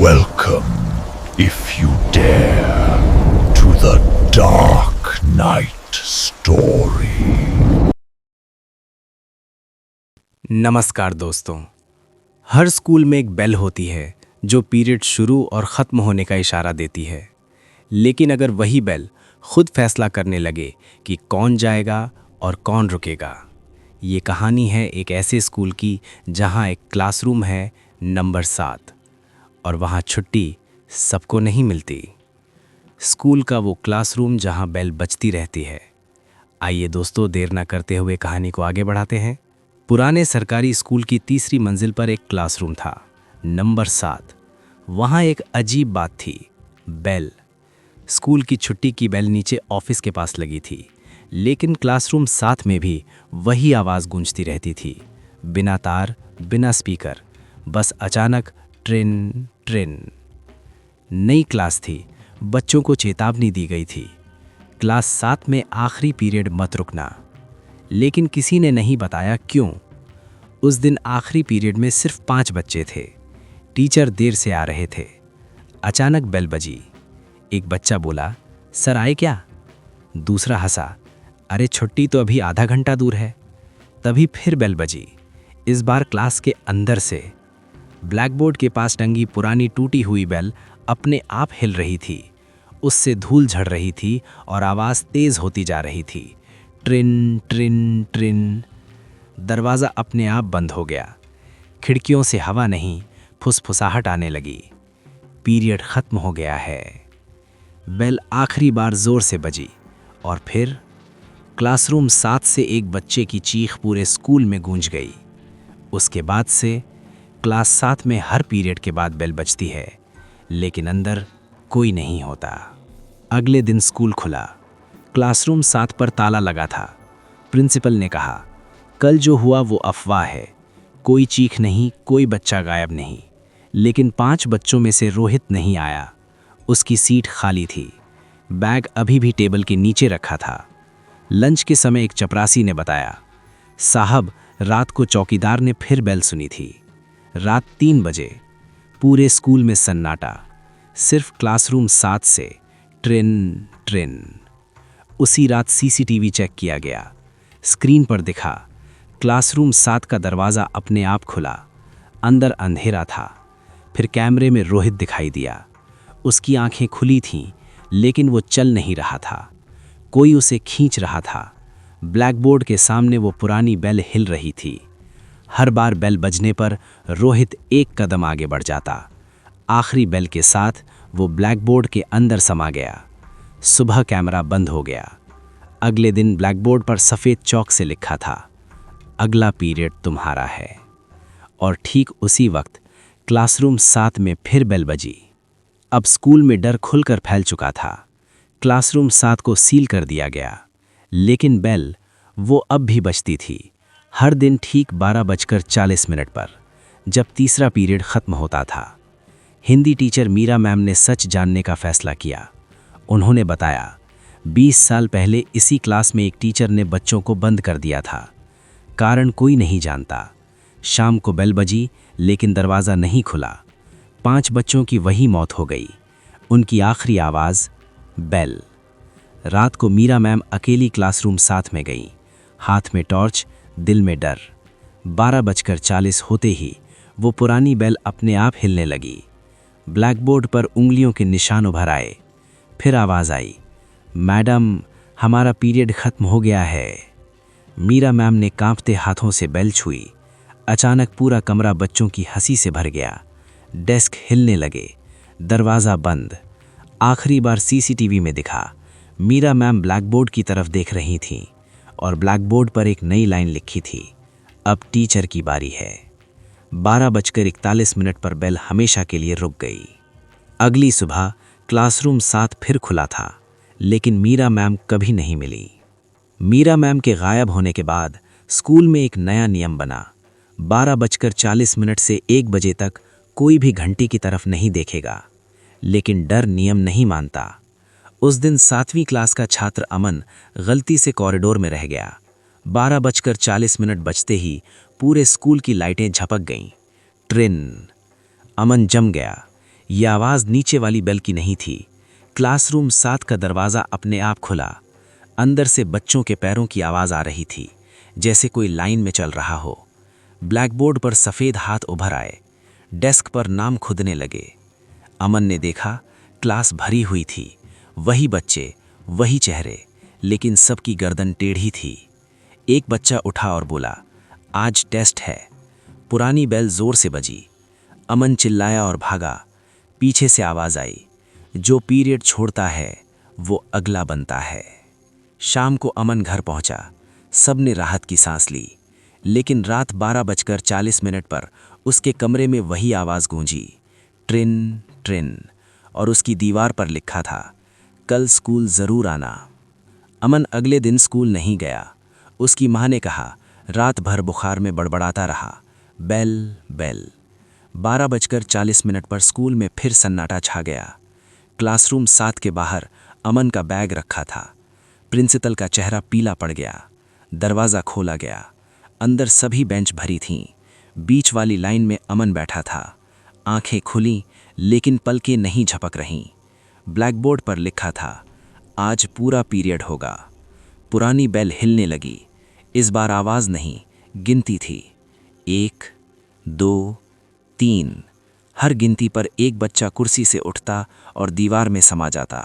Welcome, if you dare, to the Dark Knight story. नमस्कार दोस्तों। हर school में एक बेल होती है जो पीरियड शुरू और ख़त्म होने का इशारा देती है। लेकिन अगर वही बेल खुद फैसला करने लगे कि कौन जाएगा और कौन रुकेगा। ये कहानी है एक ऐसे स्कूल की जहां एक क्लासरूम है नंबर 7 और वहां छुट्टी सबको नहीं मिलती। स्कूल का वो क्लासरूम जहां बेल बजती रहती है। आइए दोस्तों, देर ना करते हुए कहानी को आगे बढ़ाते हैं। पुराने सरकारी स्कूल की तीसरी मंजिल पर एक क्लासरूम था, नंबर 7। वहाँ एक अजीब बात थी, बेल। स्कूल की छुट्टी की बेल नीचे ऑफिस के पास लगी थी, लेकिन क्लासरूम 7 में भी वही आवाज़ गूंजती रहती थी, बिना तार, बिना स्पीकर, बस अचानक ट्रिन ट्रिन। नई क्लास थी, बच्चों को चेतावनी दी गई थी, क्लास 7 में आखिरी पीरियड मत रुकना। लेकिन किसी ने नहीं बताया क्यों। उस दिन आखिरी पीरियड में सिर्फ 5 बच्चे थे। टीचर देर से आ रहे थे। अचानक बेल बजी। एक बच्चा बोला, सर आए क्या? दूसरा हंसा, अरे छुट्टी तो अभी आधा घंटा दूर है। तभी फिर बेल बजी, इस बार क्लास के अंदर से। ब्लैकबोर्ड के पास टंगी पुरानी टूटी हुई बेल अपने आप हिल रही थी। उससे धूल झड़ रही थी और आवाज़ तेज़ होती जा रही थी, ट्रिन ट्रिन ट्रिन। दरवाज़ा अपने आप बंद हो गया। खिड़कियों से हवा नहीं, फुसफुसाहट आने लगी। पीरियड ख़त्म हो गया है। बेल आखिरी बार ज़ोर से बजी और फिर क्लासरूम 7 से एक बच्चे की चीख पूरे स्कूल में गूंज गई। उसके बाद से क्लास 7 में हर पीरियड के बाद बेल बजती है, लेकिन अंदर कोई नहीं होता। अगले दिन स्कूल खुला। क्लासरूम 7 पर ताला लगा था। प्रिंसिपल ने कहा, कल जो हुआ वो अफवाह है। कोई चीख नहीं, कोई बच्चा गायब नहीं। लेकिन 5 बच्चों में से रोहित नहीं आया। उसकी सीट खाली थी। बैग अभी भी टेबल के नीचे रखा था। लंच के समय एक चपरासी ने बताया, साहब रात को चौकीदार ने फिर बेल सुनी थी। रात 3 बजे। पूरे स्कूल में सन्नाटा, सिर्फ क्लासरूम 7 से ट्रिन ट्रिन। उसी रात सीसीटीवी चेक किया गया। स्क्रीन पर दिखा, क्लासरूम 7 का दरवाज़ा अपने आप खुला। अंदर अंधेरा था। फिर कैमरे में रोहित दिखाई दिया। उसकी आंखें खुली थीं, लेकिन वो चल नहीं रहा था। कोई उसे खींच रहा था। ब्लैकबोर्ड के सामने वो पुरानी बेल हिल रही थी। हर बार बेल बजने पर रोहित एक कदम आगे बढ़ जाता। आखिरी बेल के साथ वो ब्लैकबोर्ड के अंदर समा गया। सुबह कैमरा बंद हो गया। अगले दिन ब्लैकबोर्ड पर सफ़ेद चौक से लिखा था, अगला पीरियड तुम्हारा है। और ठीक उसी वक्त क्लासरूम 7 में फिर बेल बजी। अब स्कूल में डर खुलकर फैल चुका था। क्लासरूम 7 को सील कर दिया गया, लेकिन बेल वो अब भी बजती थी, हर दिन ठीक 12:40 पर, जब तीसरा पीरियड ख़त्म होता था। हिंदी टीचर मीरा मैम ने सच जानने का फैसला किया। उन्होंने बताया, 20 साल पहले इसी क्लास में एक टीचर ने बच्चों को बंद कर दिया था। कारण कोई नहीं जानता। शाम को बेल बजी, लेकिन दरवाज़ा नहीं खुला। 5 बच्चों की वही मौत हो गई। उनकी आखिरी आवाज़, बेल। रात को मीरा मैम अकेली क्लासरूम 7 में गई, हाथ में टॉर्च, दिल में डर। 12:40 होते ही वो पुरानी बेल अपने आप हिलने लगी। ब्लैकबोर्ड पर उंगलियों के निशान उभर आए। फिर आवाज़ आई, मैडम हमारा पीरियड ख़त्म हो गया है। मीरा मैम ने कांपते हाथों से बेल छुई। अचानक पूरा कमरा बच्चों की हंसी से भर गया। डेस्क हिलने लगे, दरवाज़ा बंद। आखिरी बार सीसीटीवी में दिखा, मीरा मैम ब्लैकबोर्ड की तरफ देख रही थीं और ब्लैकबोर्ड पर एक नई लाइन लिखी थी, अब टीचर की बारी है। 12:41 पर बेल हमेशा के लिए रुक गई। अगली सुबह क्लासरूम 7 फिर खुला था, लेकिन मीरा मैम कभी नहीं मिली। मीरा मैम के गायब होने के बाद स्कूल में एक नया नियम बना, 12:40 से 1 बजे तक कोई भी घंटी की तरफ नहीं देखेगा। लेकिन डर नियम नहीं मानता। उस दिन 7वीं क्लास का छात्र अमन गलती से कॉरिडोर में रह गया। 12:40 बजते ही पूरे स्कूल की लाइटें झपक गईं। ट्रिन। अमन जम गया। ये आवाज़ नीचे वाली बेल की नहीं थी। क्लासरूम 7 का दरवाज़ा अपने आप खुला। अंदर से बच्चों के पैरों की आवाज़ आ रही थी, जैसे कोई लाइन में चल रहा हो। ब्लैकबोर्ड पर सफ़ेद हाथ उभर आए, डेस्क पर नाम खुदने लगे। अमन ने देखा, क्लास भरी हुई थी, वही बच्चे, वही चेहरे, लेकिन सबकी गर्दन टेढ़ी थी। एक बच्चा उठा और बोला, आज टेस्ट है। पुरानी बेल जोर से बजी। अमन चिल्लाया और भागा। पीछे से आवाज़ आई, जो पीरियड छोड़ता है वो अगला बनता है। शाम को अमन घर पहुंचा। सबने राहत की सांस ली, लेकिन रात 12:40 पर उसके कमरे में वही आवाज़ गूंजी, ट्रिन ट्रिन, और उसकी दीवार पर लिखा था, कल स्कूल ज़रूर आना। अमन अगले दिन स्कूल नहीं गया। उसकी माँ ने कहा, रात भर बुखार में बड़बड़ाता रहा। Bell bell. 12:40 पर स्कूल में फिर सन्नाटा छा गया। क्लासरूम 7 के बाहर अमन का बैग रखा था। प्रिंसिपल का चेहरा पीला पड़ गया। दरवाज़ा खोला गया। अंदर सभी बेंच भरी थीं। बीच वाली लाइन में अमन बैठा था। आंखें खुली, लेकिन पलकें नहीं झपक रहीं। ब्लैकबोर्ड पर लिखा था, आज पूरा पीरियड होगा। पुरानी बेल हिलने लगी। इस बार आवाज़ नहीं, गिनती थी। 1, 2, 3। हर गिनती पर एक बच्चा कुर्सी से उठता और दीवार में समा जाता।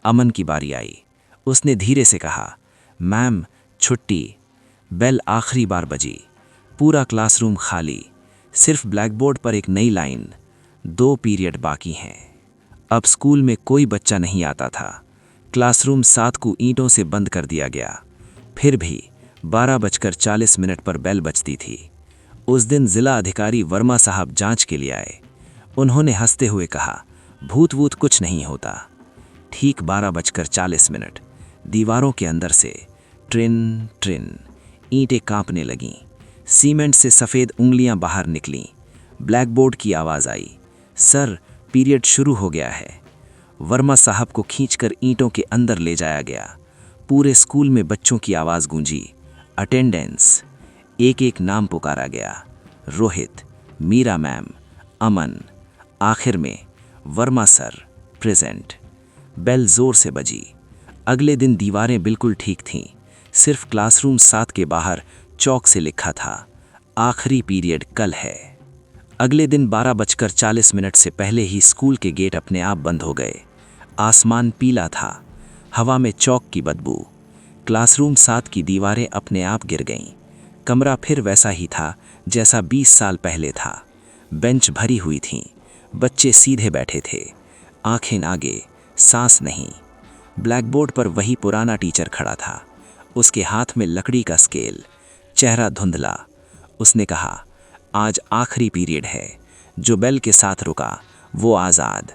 अमन की बारी आई। उसने धीरे से कहा, मैम छुट्टी। बेल आखिरी बार बजी। पूरा क्लासरूम खाली, सिर्फ ब्लैकबोर्ड पर एक नई लाइन, 2 पीरियड बाकी हैं। अब स्कूल में कोई बच्चा नहीं आता था। क्लासरूम 7 को ईंटों से बंद कर दिया गया। फिर भी 12:40 पर बेल बजती थी। उस दिन जिला अधिकारी वर्मा साहब जांच के लिए आए। उन्होंने हंसते हुए कहा, भूत वूत कुछ नहीं होता। ठीक 12:40, दीवारों के अंदर से ट्रिन ट्रिन, ईंटें कांपने लगीं। सीमेंट से सफ़ेद उंगलियां बाहर निकलीं। ब्लैकबोर्ड की आवाज़ आई, सर पीरियड शुरू हो गया है। वर्मा साहब को खींचकर ईंटों के अंदर ले जाया गया। पूरे स्कूल में बच्चों की आवाज़ गूंजी, अटेंडेंस। एक एक नाम पुकारा गया, रोहित, मीरा मैम, अमन। आखिर में वर्मा सर, प्रेजेंट। बेल जोर से बजी। अगले दिन दीवारें बिल्कुल ठीक थीं। सिर्फ क्लासरूम 7 के बाहर चौक से लिखा था, आखिरी पीरियड कल है। अगले दिन 12:40 से पहले ही स्कूल के गेट अपने आप बंद हो गए। आसमान पीला था, हवा में चौक की बदबू। क्लासरूम 7 की दीवारें अपने आप गिर गईं। कमरा फिर वैसा ही था जैसा 20 साल पहले था। बेंच भरी हुई थीं। बच्चे सीधे बैठे थे, आंखें आगे, सांस नहीं। ब्लैकबोर्ड पर वही पुराना टीचर खड़ा था। उसके हाथ में लकड़ी का स्केल, चेहरा धुंधला। उसने कहा, आज आखिरी पीरियड है। जो बेल के साथ रुका वो आज़ाद।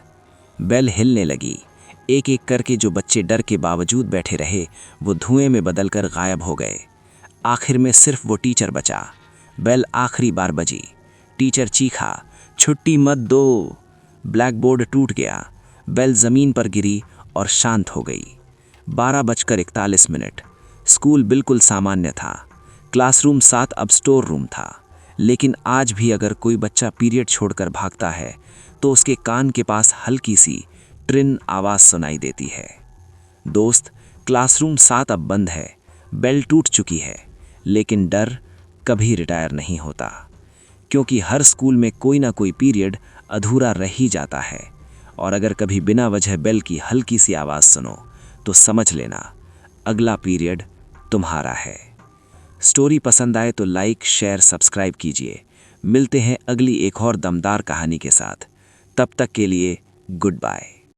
बेल हिलने लगी। एक एक करके जो बच्चे डर के बावजूद बैठे रहे वो धुएं में बदलकर गायब हो गए। आखिर में सिर्फ वो टीचर बचा। बेल आखिरी बार बजी। टीचर चीखा, छुट्टी मत दो। ब्लैकबोर्ड टूट गया। बेल ज़मीन पर गिरी और शांत हो गई। 12:41। स्कूल बिल्कुल सामान्य था। क्लासरूम 7 अब स्टोर रूम था। लेकिन आज भी अगर कोई बच्चा पीरियड छोड़कर भागता है तो उसके कान के पास हल्की सी ट्रिन आवाज़ सुनाई देती है। दोस्त, क्लासरूम 7 अब बंद है, बेल टूट चुकी है, लेकिन डर कभी रिटायर नहीं होता, क्योंकि हर स्कूल में कोई ना कोई पीरियड अधूरा रह ही जाता है। और अगर कभी बिना वजह बेल की हल्की सी आवाज़ सुनो तो समझ लेना, अगला पीरियड तुम्हारा है। स्टोरी पसंद आए तो लाइक, शेयर, सब्सक्राइब कीजिए। मिलते हैं अगली एक और दमदार कहानी के साथ। तब तक के लिए गुड बाय।